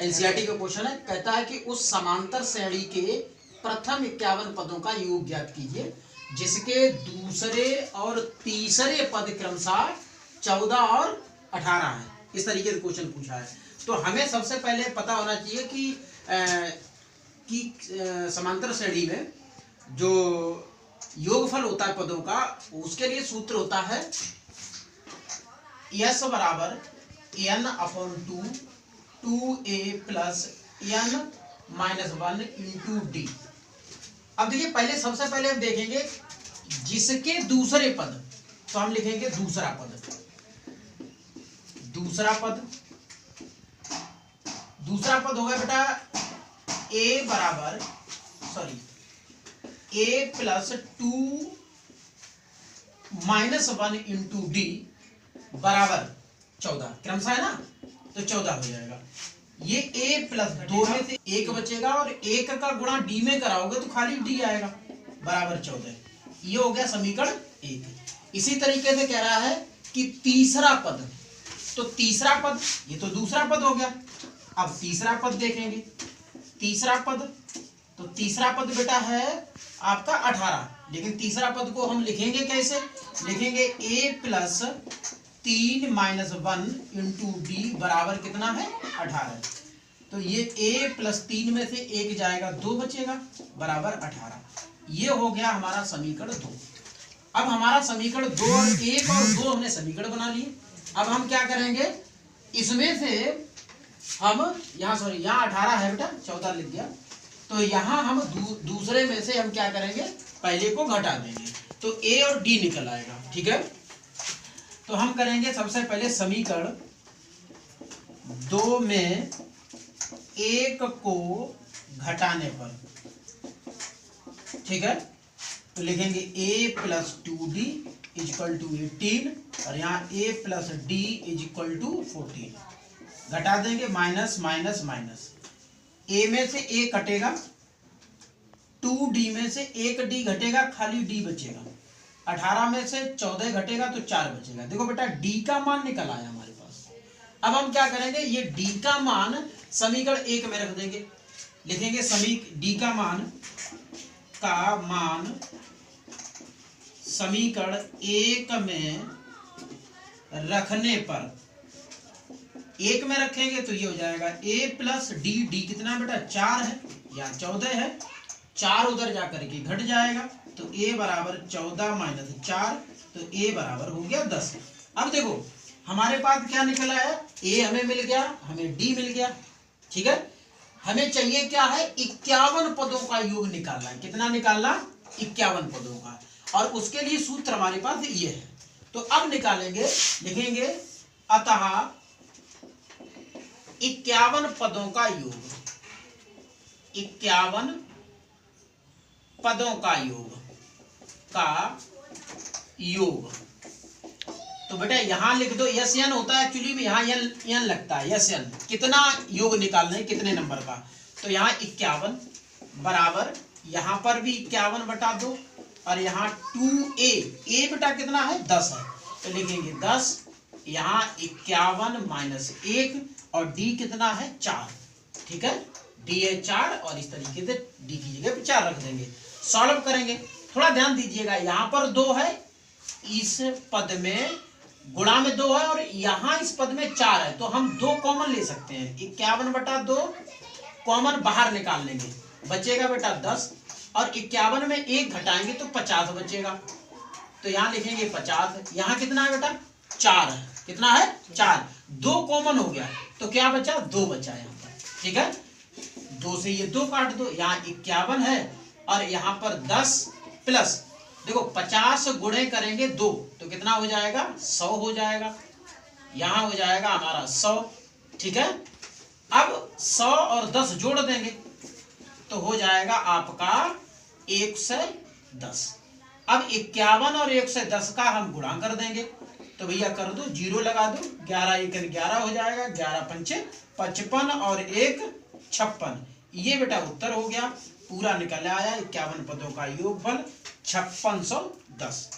NCERT का question है, कहता है कि उस समांतर श्रेणी के प्रथम 51 पदों का योग ज्ञात कीजिए जिसके दूसरे और तीसरे पद क्रमशः 14 और 18 है। इस तरीके से क्वेश्चन पूछा है। तो हमें सबसे पहले पता होना चाहिए कि समांतर श्रेणी में जो योगफल होता है पदों का, उसके लिए सूत्र होता है S बराबर n/2 2a plus n-1 into D. अब देखिए, सबसे पहले हम देखेंगे जिसके दूसरे पद, तो हम लिखेंगे दूसरा पद होगा बेटा a प्लस 2 -1 इंटू डी बराबर 14, क्रमशः है ना, तो 14 हो जाएगा। ये a प्लस 2 में से 1 बचेगा और 1 का गुणा d में कराओगे तो खाली d आएगा, बराबर 14। ये हो गया समीकरण 1। इसी तरीके से कह रहा है कि तीसरा पद, तो तीसरा पद, ये तो दूसरा पद हो गया। अब तीसरा पद देखेंगे, तीसरा पद बेटा है आपका 18, लेकिन तीसरा पद को हम लिखेंगे कैसे? लिखेंगे a प्लस 3 -1 इंटू डी बराबर कितना है? 18। तो ये a प्लस 3 में से 1 जाएगा, 2 बचेगा, बराबर 18। ये हो गया हमारा समीकरण 2। अब हमारा समीकरण 2 और 1 और 2 हमने समीकरण बना लिए। अब हम क्या करेंगे, इसमें से हम यहाँ 18 है बेटा, 14 लिख दिया, तो यहाँ हम दूसरे में से हम क्या करेंगे, पहले को घटा देंगे, तो a और d निकल आएगा। ठीक है, तो हम करेंगे सबसे पहले समीकरण 2 में 1 को घटाने पर, ठीक है, तो लिखेंगे a plus 2d is equal to 18 और यहाँ a plus d is equal to 14। घटा देंगे, माइनस माइनस माइनस, a में से a कटेगा, 2d में से 1d घटेगा, खाली d बचेगा, 18 में से 14 घटेगा तो 4 बचेगा। देखो बेटा, d का मान निकल आया हमारे पास। अब हम क्या करेंगे, ये d का मान समीकरण 1 में रख देंगे। लिखेंगे d का मान समीकरण 1 में रखने पर, 1 में रखेंगे तो ये हो जाएगा a प्लस डी, डी कितना बेटा 4 है, या 14 है, 4 उधर जाकर के घट जाएगा, तो a बराबर 14 माइनस 4, तो a बराबर हो गया 10। अब देखो हमारे पास क्या निकला है, a हमें मिल गया, हमें d मिल गया। ठीक है, हमें चाहिए क्या है, 51 पदों का योग निकालना है। कितना निकालना? 51 पदों का, और उसके लिए सूत्र हमारे पास ये है। तो अब निकालेंगे, लिखेंगे अतः 51 पदों का योग, 51 पदों का योग तो बेटा यहां लिख दो, यस एन होता है एक्चुअली में, यहाँ एन लगता है, यस एन। कितना योग निकालना है, कितने नंबर का, तो यहाँ 51 बराबर, यहाँ पर भी 51 बटा 2, और यहाँ 2a, बेटा कितना है 10 है, तो लिखेंगे 10, यहाँ 51 माइनस 1, और d कितना है 4। ठीक है, d है 4, और इस तरीके से d की जगह पे 4 रख देंगे। सॉल्व करेंगे, थोड़ा ध्यान दीजिएगा, यहाँ पर 2 है, इस पद में गुणा में 2 है, और यहाँ इस पद में 4 है, तो हम 2 कॉमन ले सकते हैं। 51 बटा 2 कॉमन बाहर निकाल लेंगे, बचेगा बेटा 10, और 51 में 1 घटाएंगे तो 50 बचेगा, तो यहाँ लिखेंगे 50। यहाँ कितना है बेटा 4 है, कितना है 4, 2 कॉमन हो गया, तो क्या बचा 2 बचा यहाँ पर। ठीक है, 2 से ये 2 काट दो, यहाँ 51 है, और यहाँ पर 10 प्लस, देखो 50 गुणे करेंगे 2 तो कितना हो जाएगा 100 हो जाएगा, यहाँ हो जाएगा हमारा 100। ठीक है, अब 100 और 10 जोड़ देंगे तो हो जाएगा आपका 110। अब 51 और 110 का हम गुणा कर देंगे, तो भैया कर दो, 0 लगा दो, 11 1 11 हो जाएगा, 11 पंचे 55 और 1 56। ये बेटा उत्तर हो गया, पूरा निकल आया 51 पदों का योगफल 5610।